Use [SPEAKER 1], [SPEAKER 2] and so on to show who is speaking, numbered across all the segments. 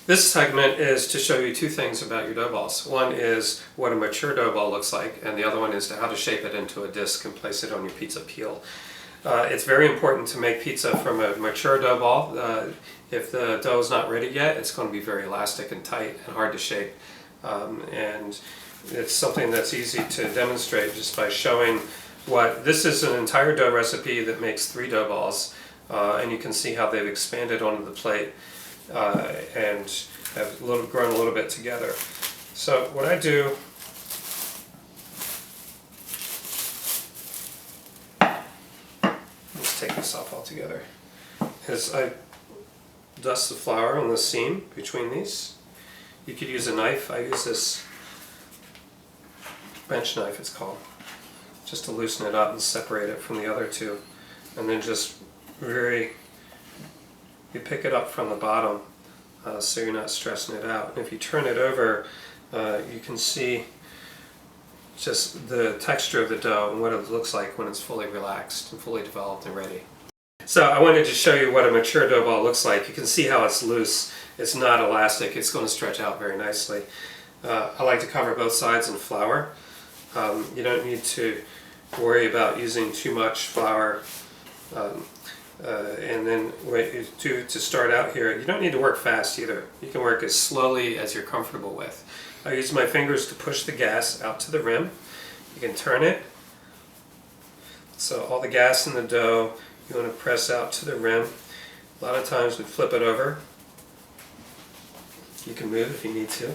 [SPEAKER 1] This segment is to show you two things about your dough balls. One is what a mature dough ball looks like, and the other one is how to shape it into a disc and place it on your pizza peel. It's very important to make pizza from a mature dough ball. If the dough is not ready yet, it's going to be very elastic and tight and hard to shape. And it's something that's easy to demonstrate just by showing this is an entire dough recipe that makes 3 dough balls, and you can see how they've expanded onto the plate and have grown a little bit together. So what I do, let's take this off altogether, is I dust the flour on the seam between these. You could use a knife. I use this bench knife, it's called, just to loosen it up and separate it from the other two. And then just you pick it up from the bottom so you're not stressing it out. And if you turn it over, you can see just the texture of the dough and what it looks like when it's fully relaxed and fully developed and ready. So I wanted to show you what a mature dough ball looks like. You can see how it's loose. It's not elastic. It's going to stretch out very nicely. I like to cover both sides in flour. You don't need to worry about using too much flour. And then what you do to start out here, you don't need to work fast either. You can work as slowly as you're comfortable with. I use my fingers to push the gas out to the rim. You can turn it. So all the gas in the dough, you want to press out to the rim. A lot of times we flip it over. You can move if you need to.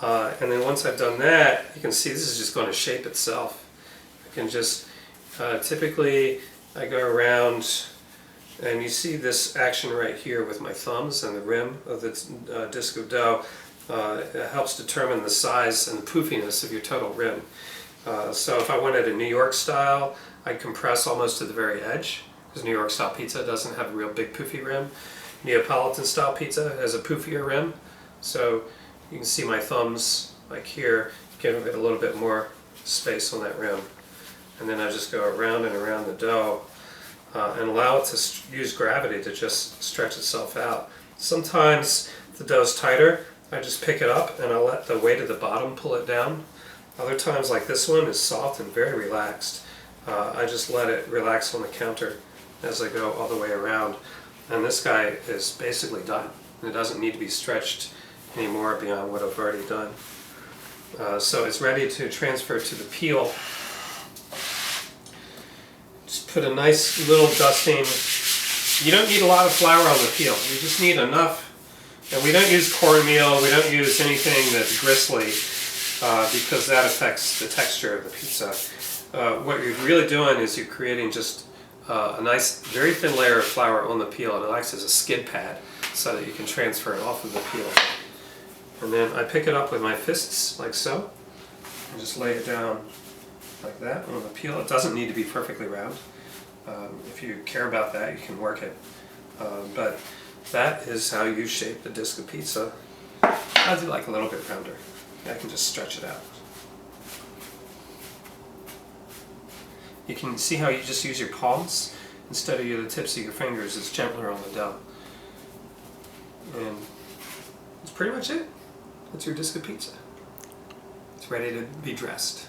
[SPEAKER 1] And then once I've done that, you can see this is just going to shape itself. I can just, typically I go around and you see this action right here with my thumbs and the rim of the disc of dough. It helps determine the size and the poofiness of your total rim. So if I wanted a New York style, I'd compress almost to the very edge, because New York style pizza doesn't have a real big poofy rim. Neapolitan style pizza has a poofier rim, so you can see my thumbs like here, give it a little bit more space on that rim. And then I just go around and around the dough and allow it to use gravity to just stretch itself out. Sometimes if the dough's tighter, I just pick it up and I'll let the weight of the bottom pull it down. Other times, like this one, is soft and very relaxed. I just let it relax on the counter as I go all the way around. And this guy is basically done. It doesn't need to be stretched anymore beyond what I've already done. So it's ready to transfer to the peel. Just put a nice little dusting. You don't need a lot of flour on the peel. You just need enough. And we don't use cornmeal. We don't use anything that's gristly because that affects the texture of the pizza. What you're really doing is you're creating just a nice, very thin layer of flour on the peel, and it acts as a skid pad so that you can transfer it off of the peel. And then I pick it up with my fists, like so, and just lay it down like that on the peel. It doesn't need to be perfectly round. If you care about that, you can work it. But that is how you shape the disc of pizza. I do like a little bit rounder. I can just stretch it out. You can see how you just use your palms instead of the tips of your fingers. It's gentler on the dough. And that's pretty much it. That's your disc of pizza. It's ready to be dressed.